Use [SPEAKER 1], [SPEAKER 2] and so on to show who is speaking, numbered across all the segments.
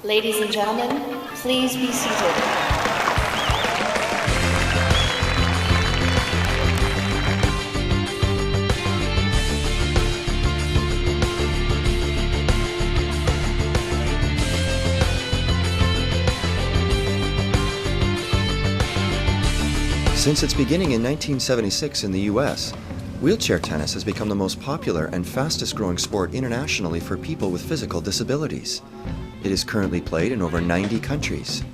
[SPEAKER 1] Ladies and gentlemen, please be seated.
[SPEAKER 2] Since its beginning in 1976 in the US, wheelchair tennis has become the most popular and fastest growing sport internationally for people with physical disabilities. It is currently played in over 90 countries.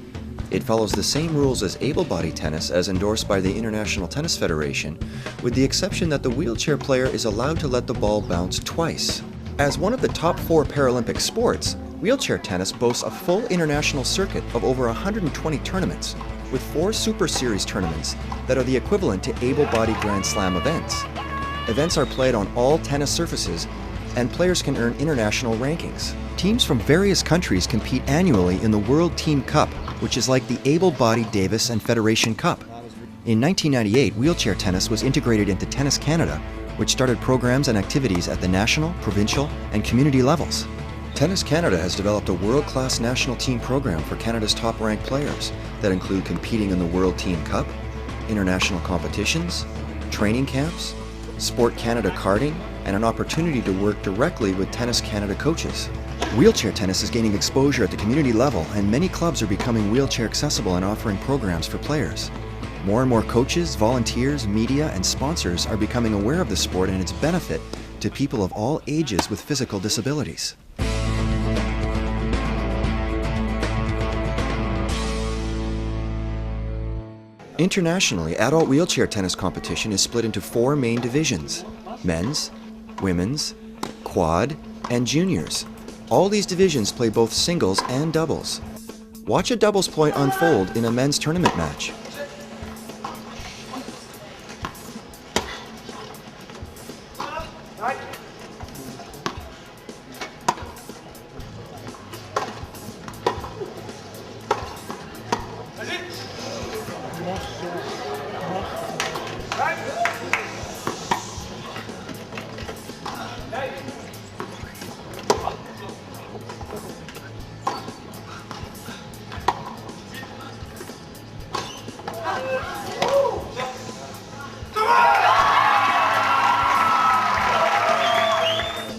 [SPEAKER 2] It follows the same rules as able-bodied tennis as endorsed by the International Tennis Federation, with the exception that the wheelchair player is allowed to let the ball bounce twice. As one of the top 4 Paralympic sports, wheelchair tennis boasts a full international circuit of over 120 tournaments, with 4 Super Series tournaments that are the equivalent to able-bodied Grand Slam events. Events are played on all tennis surfaces, and players can earn international rankings. Teams from various countries compete annually in the World Team Cup, which is like the able-bodied Davis and Federation Cup. In 1998, wheelchair tennis was integrated into Tennis Canada, which started programs and activities at the national, provincial, and community levels. Tennis Canada has developed a world-class national team program for Canada's top-ranked players that include competing in the World Team Cup, international competitions, training camps, Sport Canada karting, and an opportunity to work directly with Tennis Canada coaches. Wheelchair tennis is gaining exposure at the community level, and many clubs are becoming wheelchair accessible and offering programs for players. More and more coaches, volunteers, media, and sponsors are becoming aware of the sport and its benefit to people of all ages with physical disabilities. Internationally, adult wheelchair tennis competition is split into 4 main divisions: men's, women's, quad, and juniors. All these divisions play both singles and doubles. Watch a doubles point unfold in a men's tournament match.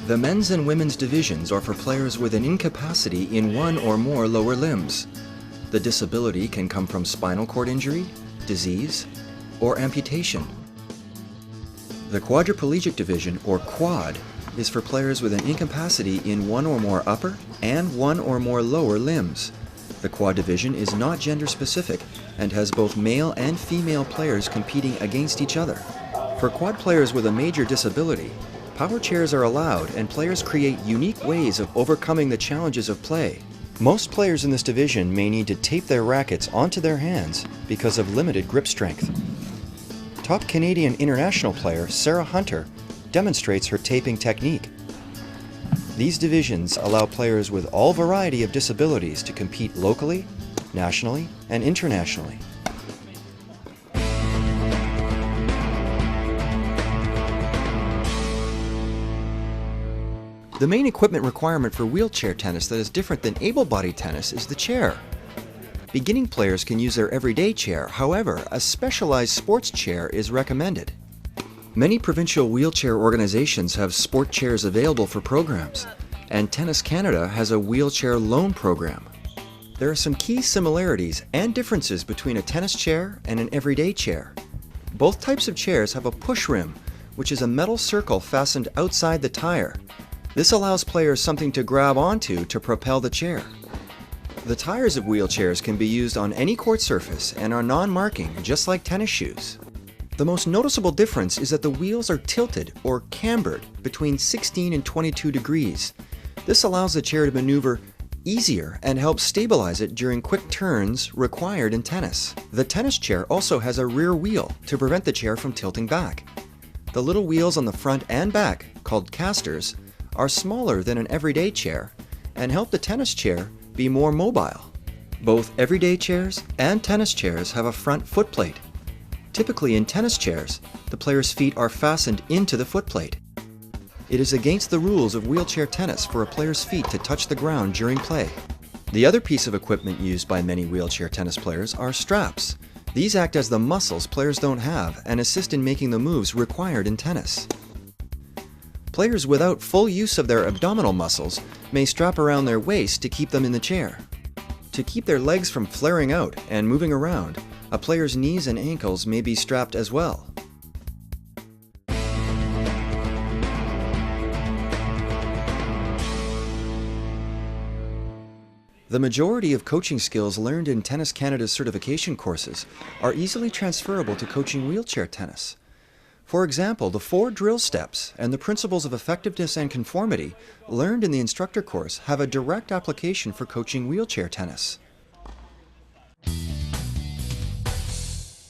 [SPEAKER 2] The men's and women's divisions are for players with an incapacity in one or more lower limbs. The disability can come from spinal cord injury, disease, or amputation. The quadriplegic division, or quad, is for players with an incapacity in one or more upper and one or more lower limbs. The quad division is not gender specific and has both male and female players competing against each other. For quad players with a major disability, power chairs are allowed, and players create unique ways of overcoming the challenges of play. Most players in this division may need to tape their rackets onto their hands because of limited grip strength. Top Canadian international player Sarah Hunter demonstrates her taping technique. These divisions allow players with all variety of disabilities to compete locally, nationally, and internationally. The main equipment requirement for wheelchair tennis that is different than able-bodied tennis is the chair. Beginning players can use their everyday chair, however, a specialized sports chair is recommended. Many provincial wheelchair organizations have sport chairs available for programs, and Tennis Canada has a wheelchair loan program. There are some key similarities and differences between a tennis chair and an everyday chair. Both types of chairs have a push rim, which is a metal circle fastened outside the tire. This allows players something to grab onto to propel the chair. The tires of wheelchairs can be used on any court surface and are non-marking, just like tennis shoes. The most noticeable difference is that the wheels are tilted or cambered between 16 and 22 degrees. This allows the chair to maneuver easier and helps stabilize it during quick turns required in tennis. The tennis chair also has a rear wheel to prevent the chair from tilting back. The little wheels on the front and back, called casters, are smaller than an everyday chair and help the tennis chair be more mobile. Both everyday chairs and tennis chairs have a front footplate. Typically in tennis chairs, the player's feet are fastened into the footplate. It is against the rules of wheelchair tennis for a player's feet to touch the ground during play. The other piece of equipment used by many wheelchair tennis players are straps. These act as the muscles players don't have and assist in making the moves required in tennis. Players without full use of their abdominal muscles may strap around their waist to keep them in the chair. To keep their legs from flaring out and moving around, a player's knees and ankles may be strapped as well. The majority of coaching skills learned in Tennis Canada's certification courses are easily transferable to coaching wheelchair tennis. For example, the 4 drill steps and the principles of effectiveness and conformity learned in the instructor course have a direct application for coaching wheelchair tennis.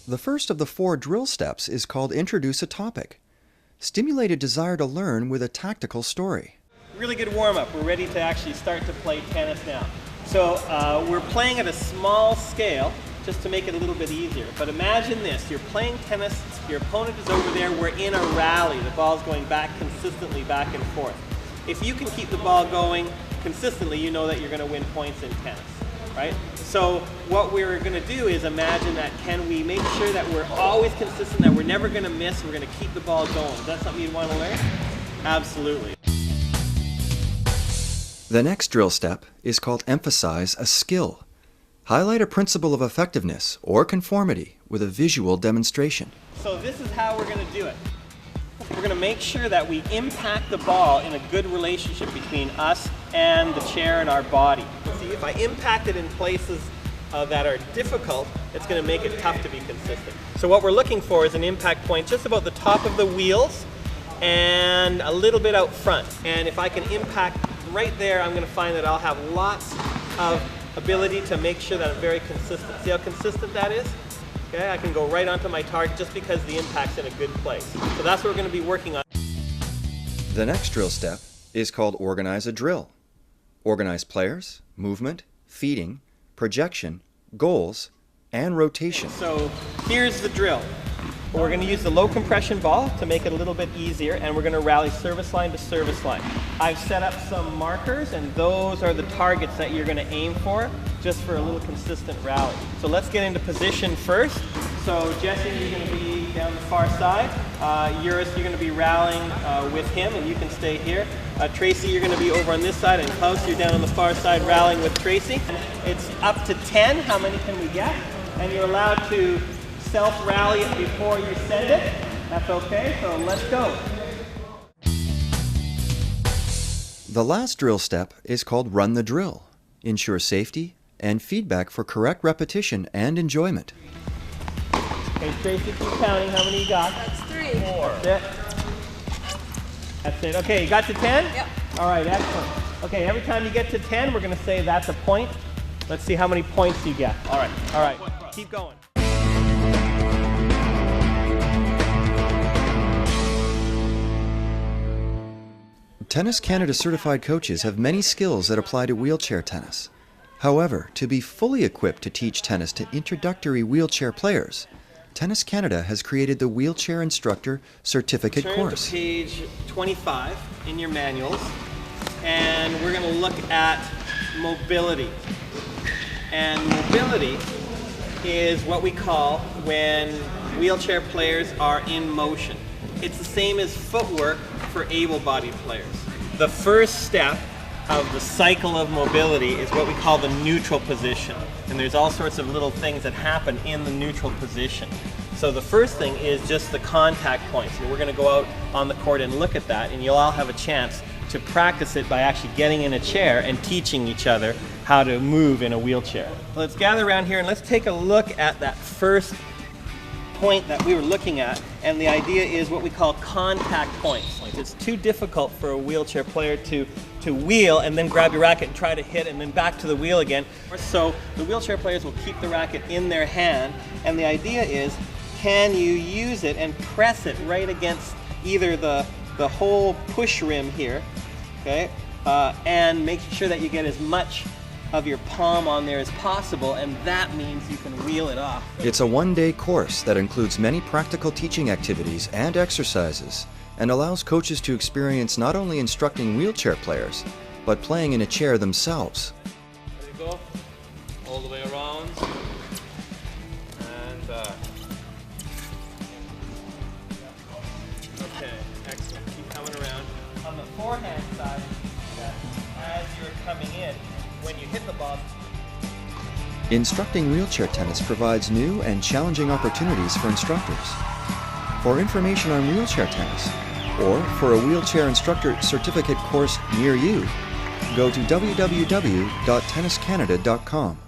[SPEAKER 2] The first of the 4 drill steps is called Introduce a Topic. Stimulate a desire to learn with a tactical story.
[SPEAKER 3] Really good warm-up. We're ready to actually start to play tennis now. So we're playing at a small scale just to make it a little bit easier. But imagine this, you're playing tennis, your opponent is over there, we're in a rally. The ball's going back consistently back and forth. If you can keep the ball going consistently, you know that you're going to win points in tennis, right? So what we're going to do is imagine that can we make sure that we're always consistent, that we're never going to miss, we're going to keep the ball going. Is that something you'd want to learn? Absolutely.
[SPEAKER 2] The next drill step is called Emphasize a Skill. Highlight a principle of effectiveness or conformity with a visual demonstration.
[SPEAKER 3] So this is how we're going to do it. We're going to make sure that we impact the ball in a good relationship between us and the chair and our body. See, if I impact it in places that are difficult, it's going to make it tough to be consistent. So what we're looking for is an impact point just about the top of the wheels and a little bit out front. And if I can impact right there, I'm going to find that I'll have lots of ability to make sure that I'm very consistent. See how consistent that is? Okay, I can go right onto my target just because the impact's in a good place. So that's what we're going to be working on.
[SPEAKER 2] The next drill step is called Organize a Drill. Organize players, movement, feeding, projection, goals, and rotation.
[SPEAKER 3] So here's the drill. We're going to use the low compression ball to make it a little bit easier, and we're going to rally service line to service line. I've set up some markers, and those are the targets that you're going to aim for, just for a little consistent rally. So let's get into position first. So Jesse, you're going to be down the far side. Uros, you're going to be rallying with him, and you can stay here. Tracy, you're going to be over on this side, and Klaus, you're down on the far side rallying with Tracy. It's up to 10. How many can we get? And you're allowed to self-rally it before you send it. That's okay, so let's go.
[SPEAKER 2] The last drill step is called Run the Drill. Ensure safety and feedback for correct repetition and enjoyment.
[SPEAKER 3] Okay, Tracy, keep counting. How many you got?
[SPEAKER 4] That's 3.
[SPEAKER 3] 4. That's it. That's it. Okay, you got to 10?
[SPEAKER 4] Yep.
[SPEAKER 3] All right, excellent. Okay, every time you get to 10, we're going to say that's a point. Let's see how many points you get. All right, keep going.
[SPEAKER 2] Tennis Canada certified coaches have many skills that apply to wheelchair tennis. However, to be fully equipped to teach tennis to introductory wheelchair players, Tennis Canada has created the Wheelchair Instructor Certificate Course.
[SPEAKER 3] Turn to page 25 in your manuals, and we're going to look at mobility. And mobility is what we call when wheelchair players are in motion. It's the same as footwork for able-bodied players. The first step of the cycle of mobility is what we call the neutral position. And there's all sorts of little things that happen in the neutral position. So the first thing is just the contact points. And we're going to go out on the court and look at that, and you'll all have a chance to practice it by actually getting in a chair and teaching each other how to move in a wheelchair. Let's gather around here and let's take a look at that first point that we were looking at, and the idea is what we call contact points. It's too difficult for a wheelchair player to wheel and then grab your racket and try to hit and then back to the wheel again. So the wheelchair players will keep the racket in their hand, and the idea is, can you use it and press it right against either the whole push rim here, okay, and making sure that you get as much of your palm on there as possible, and that means you can wheel it off.
[SPEAKER 2] It's a one-day course that includes many practical teaching activities and exercises and allows coaches to experience not only instructing wheelchair players, but playing in a chair themselves.
[SPEAKER 4] go. All the way around. And back.
[SPEAKER 3] Okay, excellent. Keep coming around. On the forehand side, as you're coming in, when you hit the ball,
[SPEAKER 2] Instructing wheelchair tennis provides new and challenging opportunities for instructors. For information on wheelchair tennis, or for a wheelchair instructor certificate course near you, go to www.tenniscanada.com.